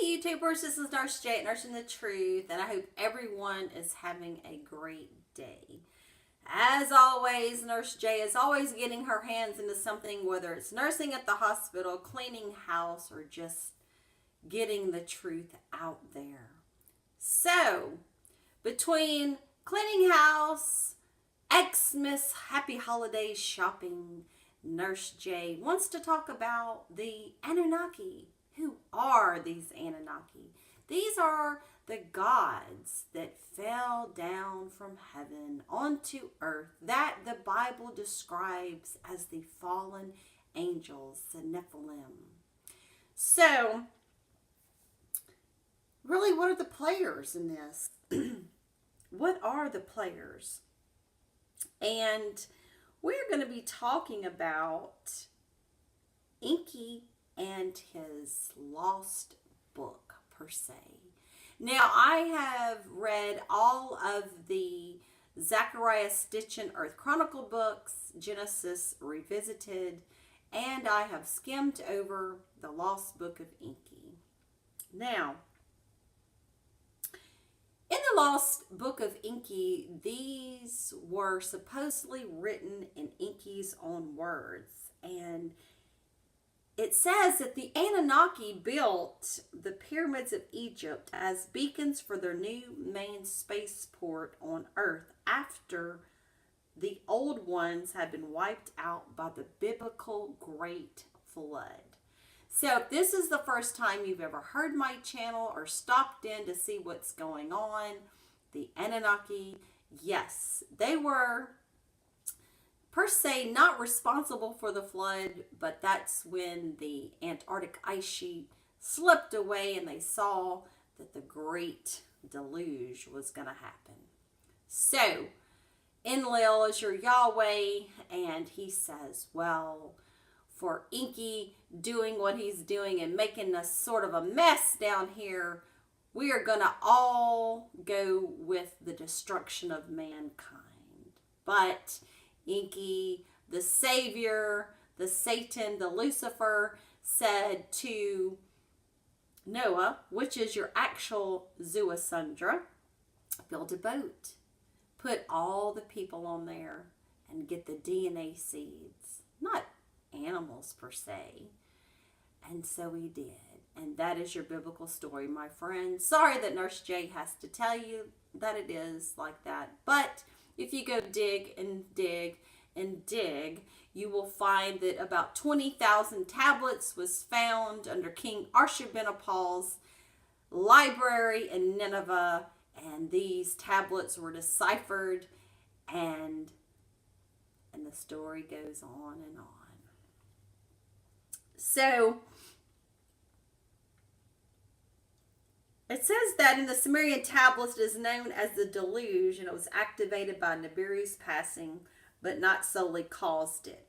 Hey YouTubers, this is Nurse J at Nursing the Truth, and I hope everyone is having a great day. As always, Nurse J is always getting her hands into something, whether it's nursing at the hospital, cleaning house, or just getting the truth out there. So, between cleaning house, Xmas, happy holidays shopping, Nurse J wants to talk about the Annunaki. Who are these Annunaki? These are the gods that fell down from heaven onto earth that the Bible describes as the fallen angels, the Nephilim. So, really, what are the players in this? What are the players? And we're going to be talking about Enki and his lost book, per se. Now, I have read all of the Zechariah Stitch and Earth Chronicle books, Genesis Revisited, and I have skimmed over the lost book of Enki. Now, in the lost book of Enki, these were supposedly written in Enki's own words, and it says that the Anunnaki built the pyramids of Egypt as beacons for their new main spaceport on Earth after the old ones had been wiped out by the biblical Great Flood. So if this is the first time you've ever heard my channel or stopped in to see what's going on, the Anunnaki, yes, they were per se not responsible for the flood, but that's when the Antarctic ice sheet slipped away and they saw that the great deluge was going to happen. So, Enlil is your Yahweh, and he says, well, for Enki doing what he's doing and making a sort of a mess down here, we are going to all go with the destruction of mankind. But Enki, the Savior, the Satan, the Lucifer, said to Noah, which is your actual Zuasundra, build a boat. Put all the people on there and get the DNA seeds. Not animals per se. And so he did. And that is your biblical story, my friend. Sorry that Nurse J has to tell you that it is like that. But if you go dig and dig and dig, you will find that about 20,000 tablets was found under King Ashurbanipal's library in Nineveh, and these tablets were deciphered, and the story goes on and on. So, it says that in the Sumerian tablets it is known as the deluge, and it was activated by Nibiru's passing, but not solely caused it.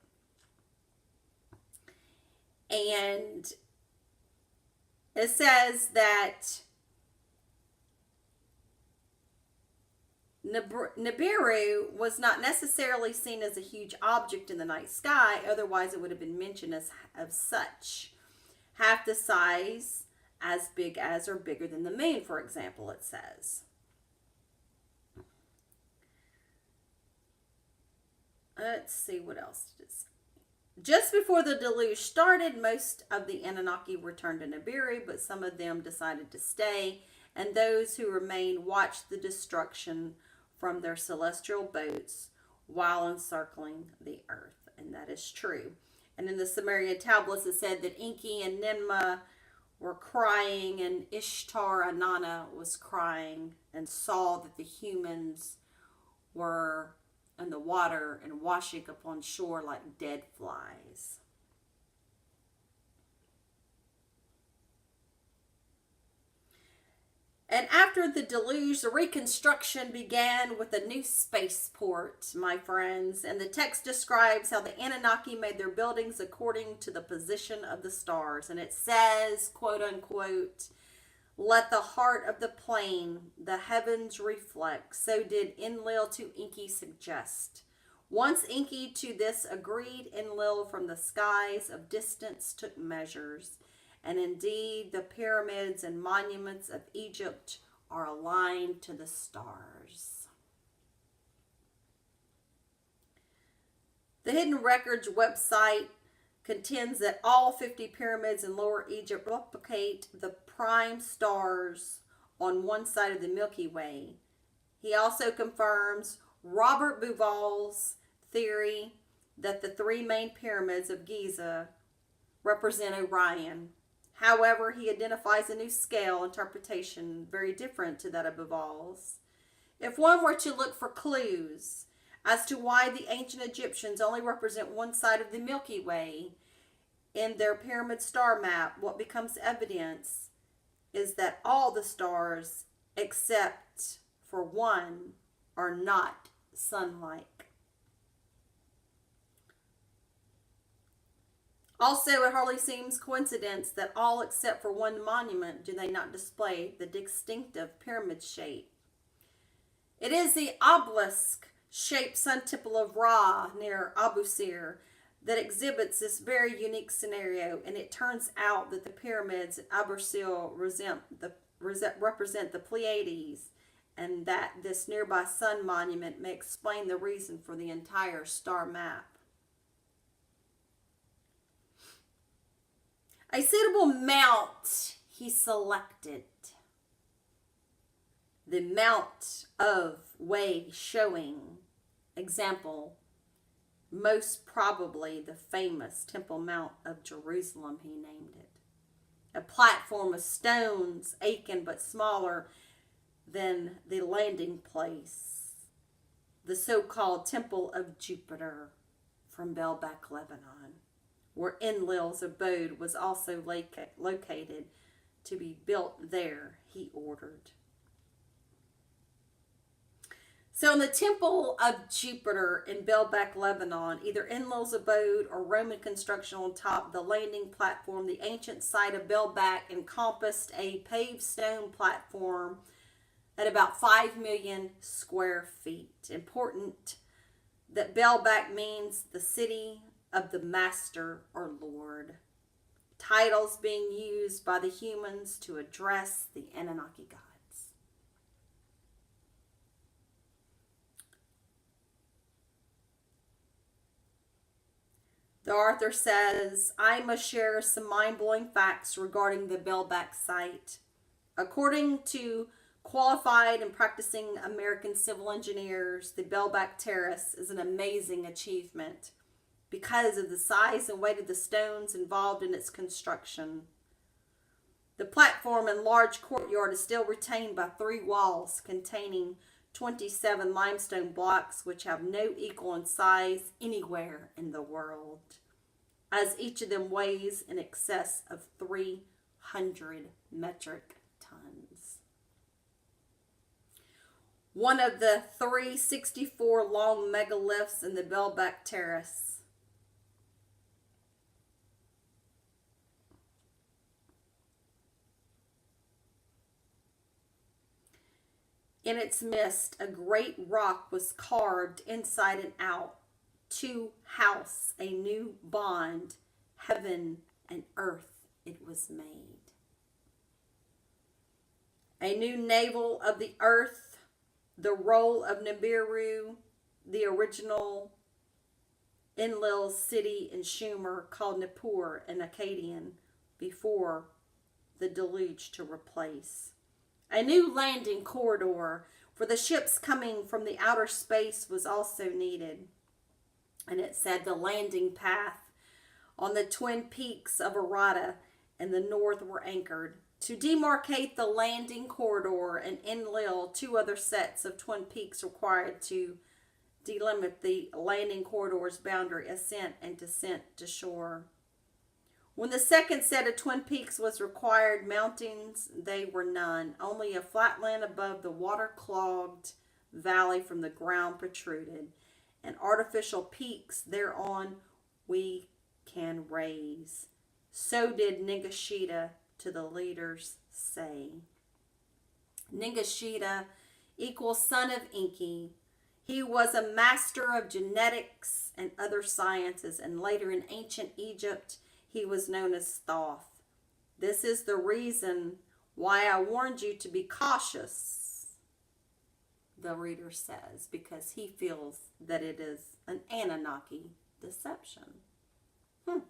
And it says that Nibiru was not necessarily seen as a huge object in the night sky, otherwise it would have been mentioned as such. Half the size, as big as or bigger than the moon, for example, it says. Let's see what else it is. Just before the deluge started, most of the Anunnaki returned to Nibiru, but some of them decided to stay, and those who remained watched the destruction from their celestial boats while encircling the earth. And that is true. And in the Sumerian tablets it said that Enki and Ninmah were crying, and Ishtar Anana was crying and saw that the humans were in the water and washing upon shore like dead flies. And after the deluge, the reconstruction began with a new spaceport, my friends. And the text describes how the Anunnaki made their buildings according to the position of the stars. And it says, quote unquote, let the heart of the plain the heavens reflect. So did Enlil to Enki suggest. Once Enki to this agreed, Enlil from the skies of distance took measures and indeed the pyramids and monuments of Egypt are aligned to the stars. The Hidden Records website contends that all 50 pyramids in Lower Egypt replicate the prime stars on one side of the Milky Way. He also confirms Robert Bauval's theory that the three main pyramids of Giza represent Orion. However, he identifies a new scale interpretation very different to that of Bauval's. If one were to look for clues as to why the ancient Egyptians only represent one side of the Milky Way in their pyramid star map, what becomes evidence is that all the stars, except for one, are not sun-like. Also, it hardly seems coincidence that all except for one monument do they not display the distinctive pyramid shape. It is the obelisk-shaped sun temple of Ra near Abu Sir that exhibits this very unique scenario, and it turns out that the pyramids at Abu Sir represent the Pleiades, and that this nearby sun monument may explain the reason for the entire star map. A suitable mount he selected. The Mount of Way showing, example, most probably the famous Temple Mount of Jerusalem, he named it. A platform of stones, Achan but smaller than the landing place. The so-called Temple of Jupiter from Baalbek, Lebanon, where Enlil's abode was also located, to be built there, he ordered. So in the Temple of Jupiter in Baalbek, Lebanon, either Enlil's abode or Roman construction on top of the landing platform, the ancient site of Baalbek encompassed a paved stone platform at about 5 million square feet. Important that Baalbek means the city of the master or lord. Titles being used by the humans to address the Annunaki gods. The author says, I must share some mind-blowing facts regarding the Baalbek site. According to qualified and practicing American civil engineers, the Baalbek Terrace is an amazing achievement because of the size and weight of the stones involved in its construction. The platform and large courtyard is still retained by 3 walls containing 27 limestone blocks which have no equal in size anywhere in the world, as each of them weighs in excess of 300 metric tons. One of the 364 long megaliths in the Baalbek Terrace. In its midst, a great rock was carved inside and out to house a new bond, heaven and earth it was made. A new navel of the earth, the role of Nibiru, the original Enlil's city in Sumer called Nippur in Akkadian before the deluge to replace. A new landing corridor for the ships coming from the outer space was also needed. And it said the landing path on the twin peaks of Arata in the north were anchored. To demarcate the landing corridor and Enlil, 2 other sets of twin peaks required to delimit the landing corridor's boundary, ascent and descent to shore. When the second set of twin peaks was required, mountains, they were none. Only a flatland above the water-clogged valley from the ground protruded, and artificial peaks thereon we can raise. So did Ningishita to the leaders say. Ningishita equals son of Enki. He was a master of genetics and other sciences, and later in ancient Egypt, he was known as Thoth. This is the reason why I warned you to be cautious, the reader says, because he feels that it is an Annunaki deception. Well,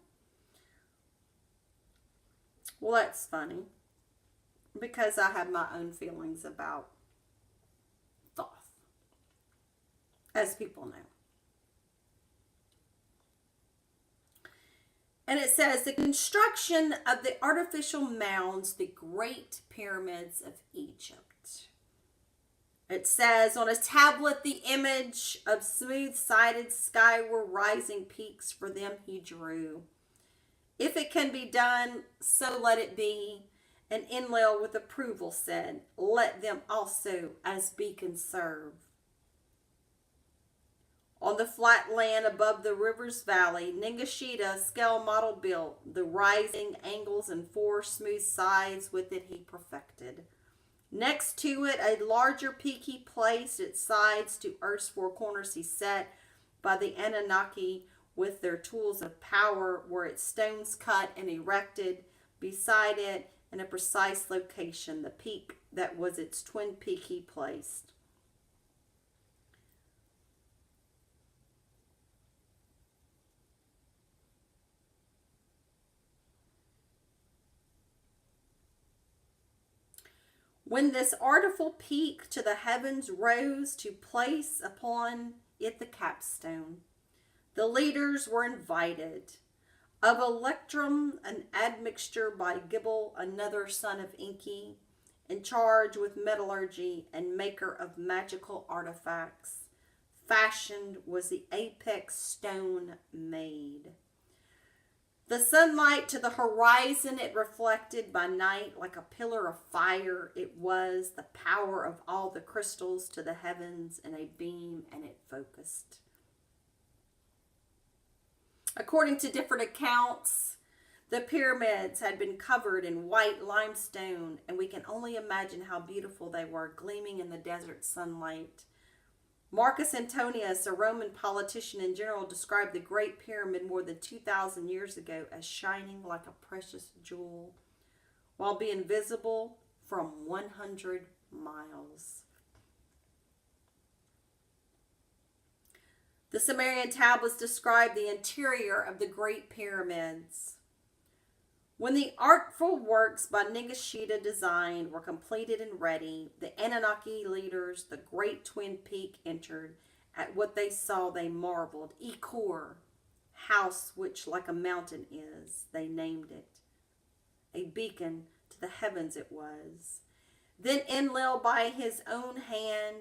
that's funny, because I have my own feelings about Thoth, as people know. And it says, the construction of the artificial mounds, the great pyramids of Egypt. It says, on a tablet the image of smooth-sided skyward rising peaks for them he drew. If it can be done, so let it be. And Enlil with approval said, let them also as beacons serve. On the flat land above the river's valley, Ningishita scale model built, the rising angles and 4 smooth sides with it he perfected. Next to it, a larger peak he placed, its sides to earth's 4 corners he set, by the Annunaki with their tools of power were its stones cut and erected, beside it in a precise location, the peak that was its twin peak he placed. When this artful peak to the heavens rose to place upon it the capstone, the leaders were invited. Of Electrum, an admixture by Gibel, another son of Enki, in charge with metallurgy and maker of magical artifacts, fashioned was the apex stone made. The sunlight to the horizon it reflected by night like a pillar of fire. It was the power of all the crystals to the heavens in a beam, and it focused. According to different accounts, the pyramids had been covered in white limestone, and we can only imagine how beautiful they were, gleaming in the desert sunlight. Marcus Antonius, a Roman politician and general, described the Great Pyramid more than 2,000 years ago as shining like a precious jewel, while being visible from 100 miles. The Sumerian tablets describe the interior of the Great Pyramids. When the artful works by Ningishita designed were completed and ready, the Annunaki leaders, the great twin peak, entered. At what they saw they marveled. Ekur, house which like a mountain is, they named it. A beacon to the heavens it was. Then Enlil by his own hand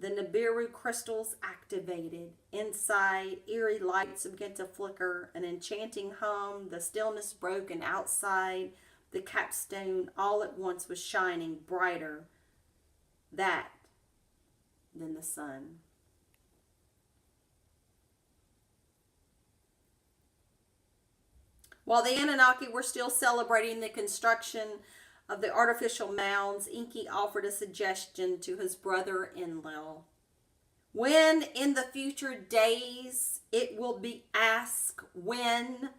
the Nibiru crystals activated. Inside, eerie lights began to flicker, an enchanting hum, the stillness broke, and outside, the capstone all at once was shining brighter than the sun. While the Anunnaki were still celebrating the construction of the artificial mounds, Enki offered a suggestion to his brother Enlil. When in the future days it will be asked when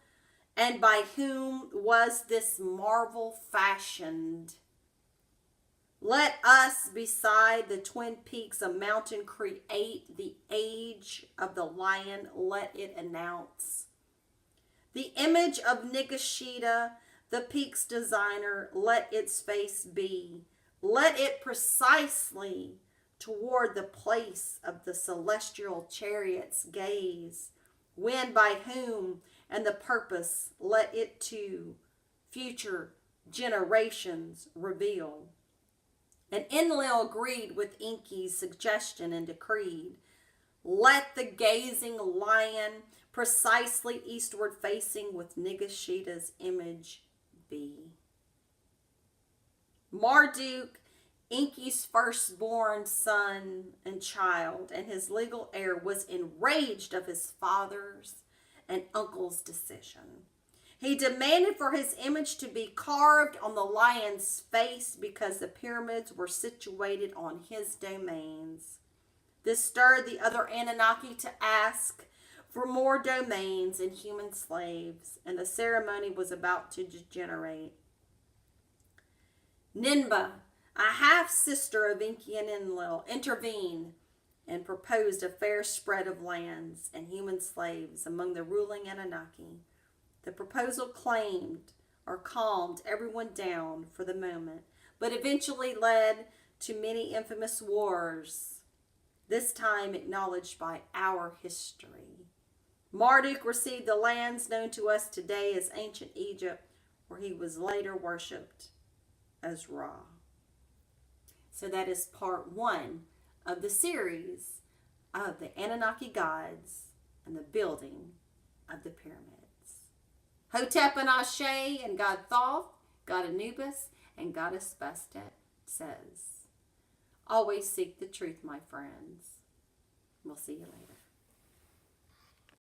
and by whom was this marvel fashioned, let us beside the twin peaks a mountain create, the age of the lion let it announce. The image of Ningishita, the peak's designer, let its face be. Let it precisely toward the place of the celestial chariots gaze. When, by whom, and the purpose, let it to future generations reveal. And Enlil agreed with Enki's suggestion and decreed, let the gazing lion precisely eastward facing with Ningishita's image be. Marduk, Enki's firstborn son and child, and his legal heir, was enraged of his father's and uncle's decision. He demanded for his image to be carved on the lion's face because the pyramids were situated on his domains. This stirred the other Anunnaki to ask for more domains and human slaves, and the ceremony was about to degenerate. Ninba, a half-sister of Enki and Enlil, intervened and proposed a fair spread of lands and human slaves among the ruling Annunaki. The proposal claimed or calmed everyone down for the moment, but eventually led to many infamous wars, this time acknowledged by our history. Marduk received the lands known to us today as ancient Egypt, where he was later worshipped as Ra. So that is part one of the series of the Anunnaki gods and the building of the pyramids. Hotep and Ashe and God Thoth, God Anubis, and Goddess Bastet says, always seek the truth, my friends. We'll see you later.